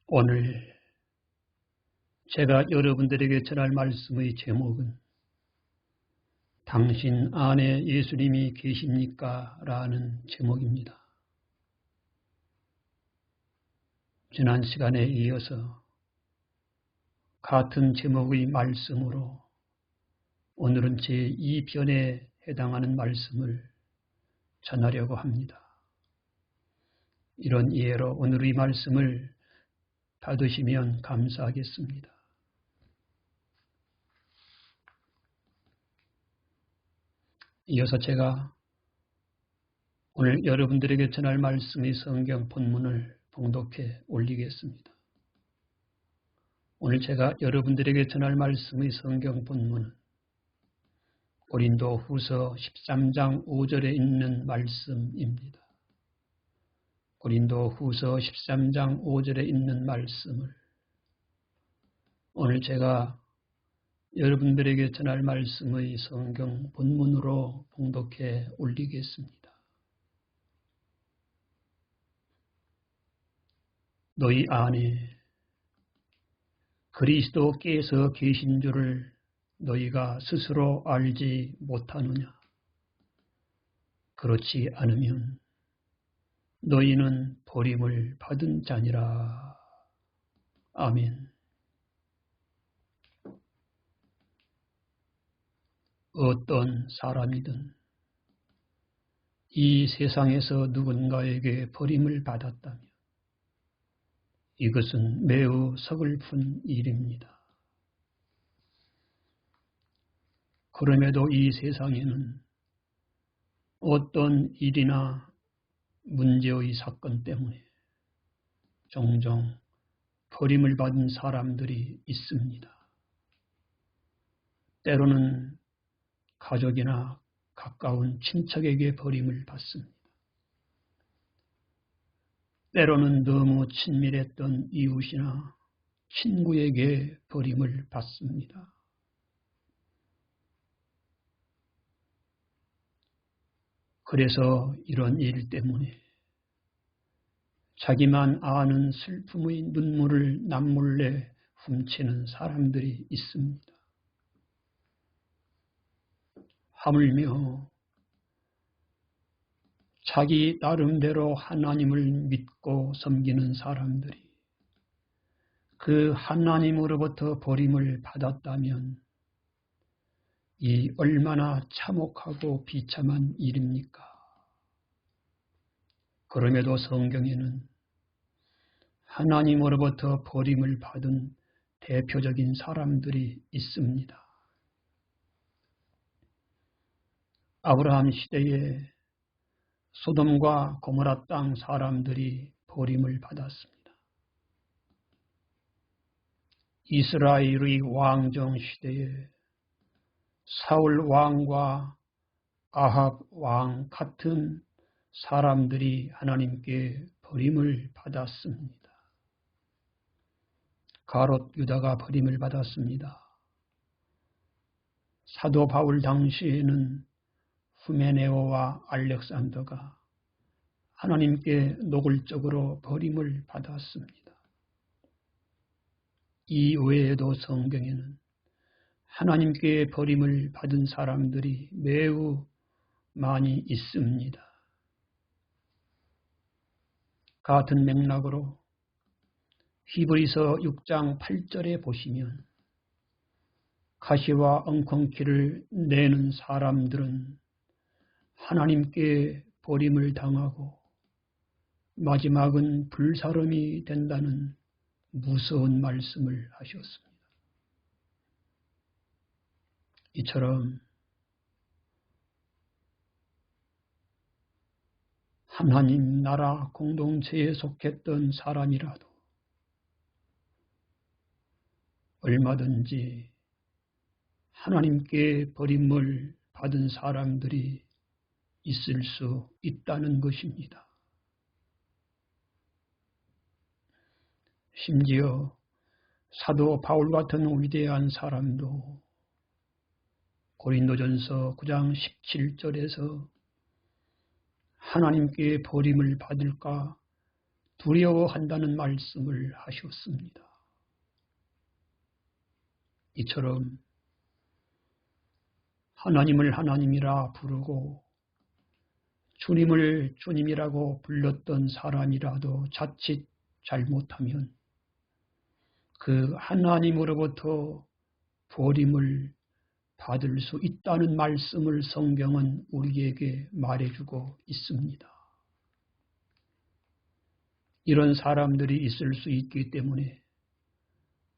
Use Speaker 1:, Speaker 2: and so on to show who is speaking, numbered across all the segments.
Speaker 1: 오늘 제가 여러분들에게 전할 말씀의 제목은 당신 안에 예수님이 계십니까? 라는 제목입니다. 지난 시간에 이어서 같은 제목의 말씀으로 오늘은 제2편에 해당하는 말씀을 전하려고 합니다. 이런 이해로 오늘의 말씀을 받으시면 감사하겠습니다. 이어서 제가 오늘 여러분들에게 전할 말씀의 성경 본문을 봉독해 올리겠습니다. 오늘 제가 여러분들에게 전할 말씀의 성경 본문은 고린도 후서 13장 5절에 있는 말씀입니다. 고린도 후서 13장 5절에 있는 말씀을 오늘 제가 여러분들에게 전할 말씀의 성경 본문으로 봉독해 올리겠습니다. 너희 안에 그리스도께서 계신 줄을 너희가 스스로 알지 못하느냐? 그렇지 않으면 너희는 버림을 받은 자니라. 아멘. 어떤 사람이든 이 세상에서 누군가에게 버림을 받았다면 이것은 매우 서글픈 일입니다. 그럼에도 이 세상에는 어떤 일이나 문제의 사건 때문에 종종 버림을 받은 사람들이 있습니다. 때로는 가족이나 가까운 친척에게 버림을 받습니다. 때로는 너무 친밀했던 이웃이나 친구에게 버림을 받습니다. 그래서 이런 일 때문에 자기만 아는 슬픔의 눈물을 남몰래 훔치는 사람들이 있습니다. 하물며 자기 나름대로 하나님을 믿고 섬기는 사람들이 그 하나님으로부터 버림을 받았다면 이 얼마나 참혹하고 비참한 일입니까? 그럼에도 성경에는 하나님으로부터 버림을 받은 대표적인 사람들이 있습니다. 아브라함 시대에 소돔과 고모라 땅 사람들이 버림을 받았습니다. 이스라엘의 왕정 시대에 사울 왕과 아합 왕 같은 사람들이 하나님께 버림을 받았습니다. 가롯 유다가 버림을 받았습니다. 사도 바울 당시에는 후메네오와 알렉산더가 하나님께 노골적으로 버림을 받았습니다. 이 외에도 성경에는 하나님께 버림을 받은 사람들이 매우 많이 있습니다. 같은 맥락으로 히브리서 6장 8절에 보시면 가시와 엉겅퀴를 내는 사람들은 하나님께 버림을 당하고 마지막은 불사름이 된다는 무서운 말씀을 하셨습니다. 이처럼 하나님 나라 공동체에 속했던 사람이라도 얼마든지 하나님께 버림을 받은 사람들이 있을 수 있다는 것입니다. 심지어 사도 바울 같은 위대한 사람도 고린도전서 9장 17절에서 하나님께 버림을 받을까 두려워한다는 말씀을 하셨습니다. 이처럼 하나님을 하나님이라 부르고 주님을 주님이라고 불렀던 사람이라도 자칫 잘못하면 그 하나님으로부터 버림을 받을 수 있다는 말씀을 성경은 우리에게 말해주고 있습니다. 이런 사람들이 있을 수 있기 때문에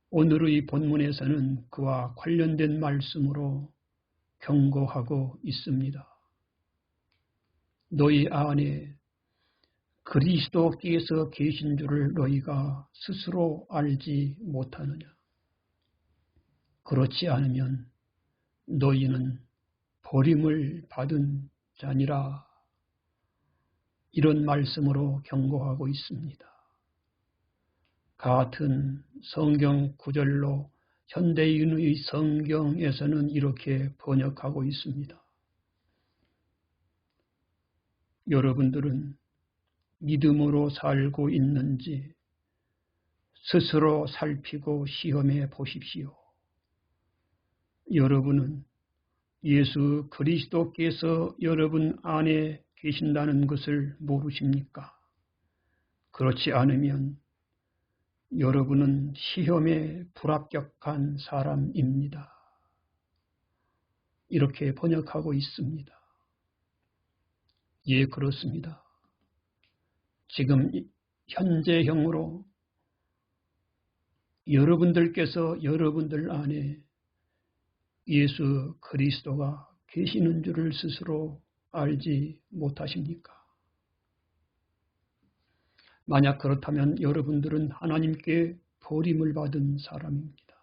Speaker 1: 오늘의 본문에서는 그와 관련된 말씀으로 경고하고 있습니다. 너희 안에 그리스도께서 계신 줄을 너희가 스스로 알지 못하느냐? 그렇지 않으면 너희는 버림을 받은 자니라. 이런 말씀으로 경고하고 있습니다. 같은 성경 구절로 현대인의 성경에서는 이렇게 번역하고 있습니다. 여러분들은 믿음으로 살고 있는지 스스로 살피고 시험해 보십시오. 여러분은 예수 그리스도께서 여러분 안에 계신다는 것을 모르십니까? 그렇지 않으면 여러분은 시험에 불합격한 사람입니다. 이렇게 번역하고 있습니다. 예, 그렇습니다. 지금 현재형으로 여러분들께서 여러분들 안에 예수 그리스도가 계시는 줄을 스스로 알지 못하십니까? 만약 그렇다면 여러분들은 하나님께 버림을 받은 사람입니다.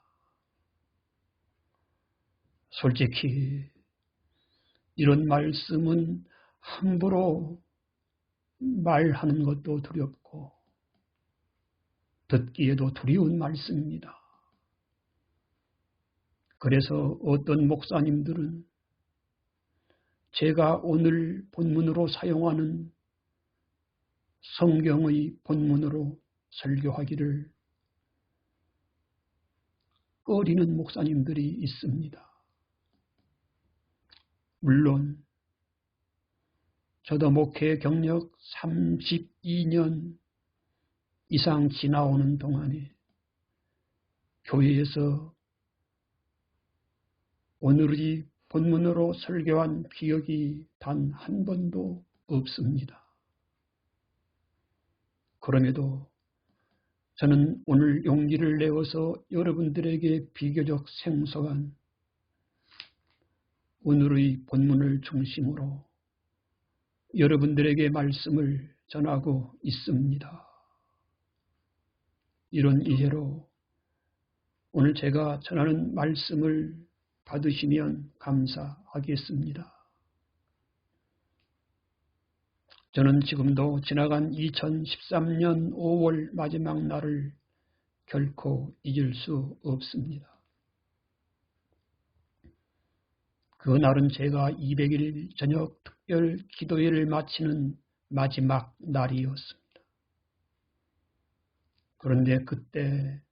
Speaker 1: 솔직히 이런 말씀은 함부로 말하는 것도 두렵고 듣기에도 두려운 말씀입니다. 그래서 어떤 목사님들은 제가 오늘 본문으로 사용하는 성경의 본문으로 설교하기를 꺼리는 목사님들이 있습니다. 물론 저도 목회 경력 32년 이상 지나오는 동안에 교회에서 오늘의 본문으로 설교한 기억이 단 한 번도 없습니다. 그럼에도 저는 오늘 용기를 내어서 여러분들에게 비교적 생소한 오늘의 본문을 중심으로 여러분들에게 말씀을 전하고 있습니다. 이런 이해로 오늘 제가 전하는 말씀을 받으시면 감사하겠습니다. 저는 지금도 지나간 2013년 5월 마지막 날을 결코 잊을 수 없습니다. 그 날은 제가 200일 저녁 특별 기도회를 마치는 마지막 날이었습니다. 그런데 그때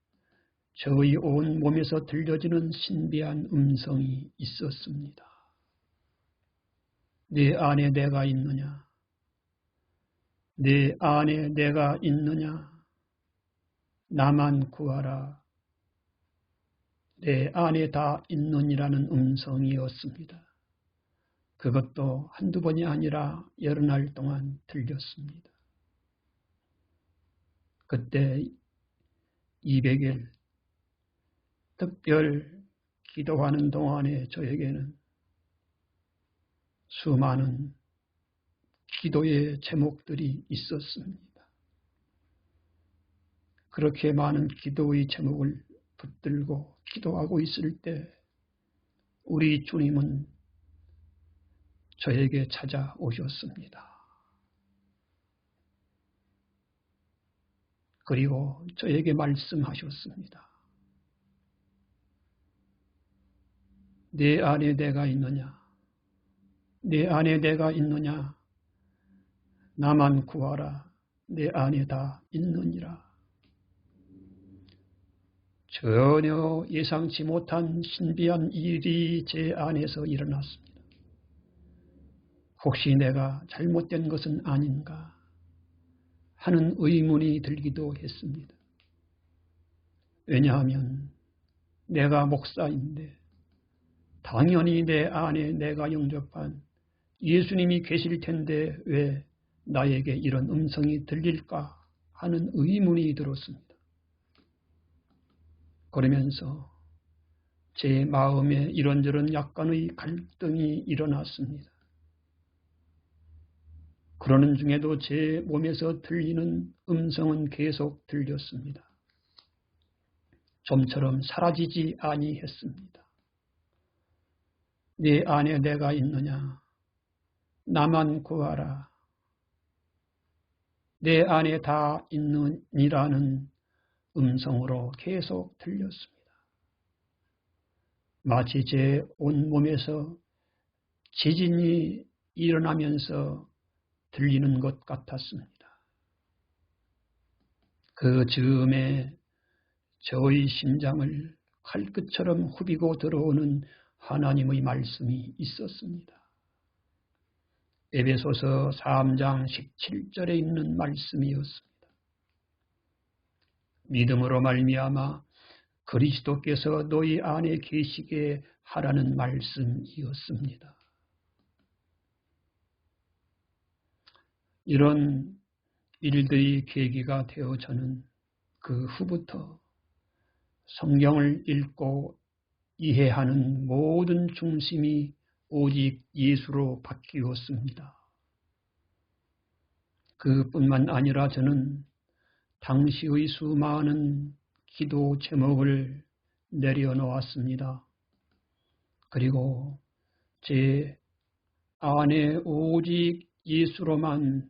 Speaker 1: 저의 온 몸에서 들려지는 신비한 음성이 있었습니다. 내 안에 내가 있느냐? 내 안에 내가 있느냐? 나만 구하라. 내 안에 다 있느니라는 음성이었습니다. 그것도 한두 번이 아니라 여러 날 동안 들렸습니다. 그때 200일 특별 기도하는 동안에 저에게는 수많은 기도의 제목들이 있었습니다. 그렇게 많은 기도의 제목을 붙들고 기도하고 있을 때 우리 주님은 저에게 찾아오셨습니다. 그리고 저에게 말씀하셨습니다. 내 안에 내가 있느냐? 내 안에 내가 있느냐? 나만 구하라. 내 안에 다 있느니라. 전혀 예상치 못한 신비한 일이 제 안에서 일어났습니다. 혹시 내가 잘못된 것은 아닌가 하는 의문이 들기도 했습니다. 왜냐하면 내가 목사인데 당연히 내 안에 내가 영접한 예수님이 계실 텐데 왜 나에게 이런 음성이 들릴까 하는 의문이 들었습니다. 그러면서 제 마음에 이런저런 약간의 갈등이 일어났습니다. 그러는 중에도 제 몸에서 들리는 음성은 계속 들렸습니다. 좀처럼 사라지지 아니했습니다. 네 안에 내가 있느냐? 나만 구하라. 내 안에 다 있느니라는 음성으로 계속 들렸습니다. 마치 제 온몸에서 지진이 일어나면서 들리는 것 같았습니다. 그 즈음에 저의 심장을 칼끝처럼 후비고 들어오는 하나님의 말씀이 있었습니다. 에베소서 3장 17절에 있는 말씀이었습니다. 믿음으로 말미암아 그리스도께서 너희 안에 계시게 하라는 말씀이었습니다. 이런 일들이 계기가 되어 저는 그 후부터 성경을 읽고 이해하는 모든 중심이 오직 예수로 바뀌었습니다. 그뿐만 아니라 저는 당시의 수많은 기도 제목을 내려놓았습니다. 그리고 제 안에 오직 예수로만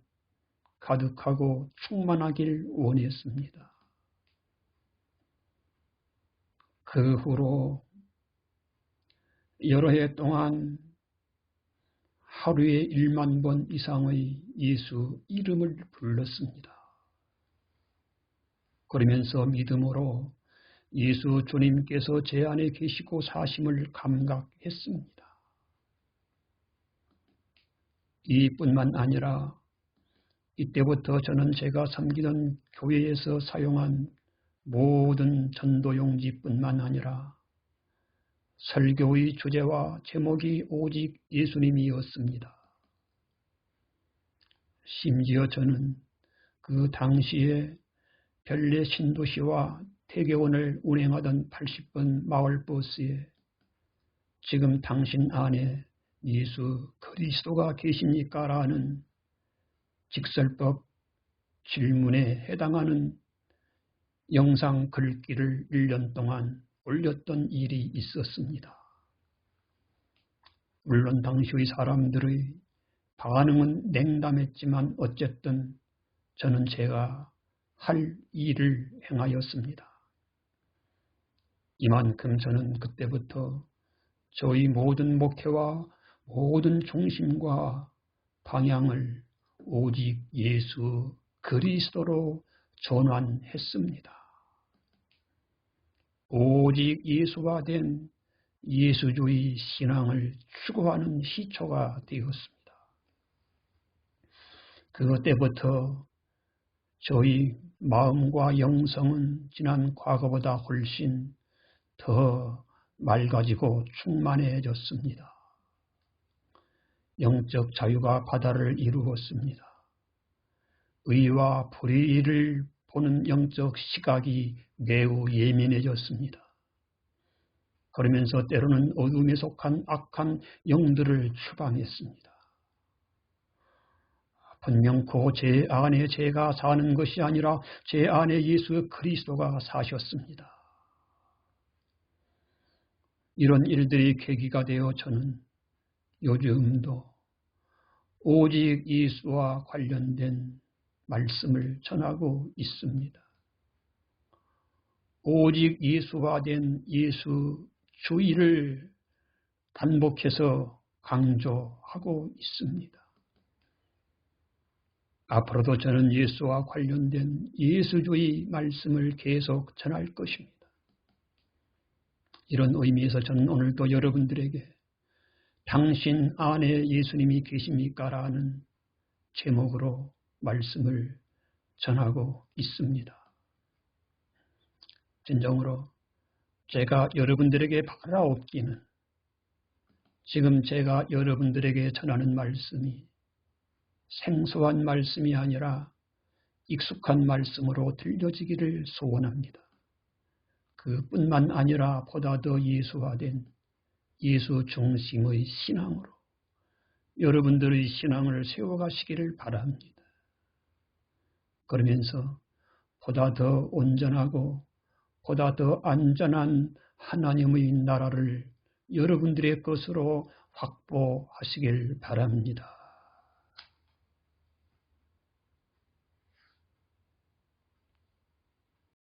Speaker 1: 가득하고 충만하길 원했습니다. 그 후로 여러 해 동안 하루에 1만 번 이상의 예수 이름을 불렀습니다. 그러면서 믿음으로 예수 주님께서 제 안에 계시고 사심을 감각했습니다. 이뿐만 아니라 이때부터 저는 제가 섬기던 교회에서 사용한 모든 전도용지뿐만 아니라 설교의 주제와 제목이 오직 예수님이었습니다. 심지어 저는 그 당시에 별내 신도시와 태교원을 운행하던 80번 마을버스에 지금 당신 안에 예수 그리스도가 계십니까? 라는 직설법 질문에 해당하는 영상 글귀를 1년 동안 올렸던 일이 있었습니다. 물론 당시의 사람들의 반응은 냉담했지만 어쨌든 저는 제가 할 일을 행하였습니다. 이만큼 저는 그때부터 저희 모든 목회와 모든 중심과 방향을 오직 예수 그리스도로 전환했습니다. 오직 예수가 된 예수주의 신앙을 추구하는 시초가 되었습니다. 그때부터 저희 마음과 영성은 지난 과거보다 훨씬 더 맑아지고 충만해졌습니다. 영적 자유가 바다를 이루었습니다. 의와 불의를 보는 영적 시각이 매우 예민해졌습니다. 그러면서 때로는 어둠에 속한 악한 영들을 추방했습니다. 분명코 제 안에 제가 사는 것이 아니라 제 안에 예수 그리스도가 사셨습니다. 이런 일들이 계기가 되어 저는 요즘도 오직 예수와 관련된 말씀을 전하고 있습니다. 오직 예수가 된 예수 주의를 반복해서 강조하고 있습니다. 앞으로도 저는 예수와 관련된 예수주의 말씀을 계속 전할 것입니다. 이런 의미에서 저는 오늘도 여러분들에게 당신 안에 예수님이 계십니까? 라는 제목으로 말씀을 전하고 있습니다. 진정으로 제가 여러분들에게 바라옵기는 지금 제가 여러분들에게 전하는 말씀이 생소한 말씀이 아니라 익숙한 말씀으로 들려지기를 소원합니다. 그뿐만 아니라 보다 더 예수화된 예수 중심의 신앙으로 여러분들의 신앙을 세워가시기를 바랍니다. 그러면서 보다 더 온전하고 보다 더 안전한 하나님의 나라를 여러분들의 것으로 확보하시길 바랍니다.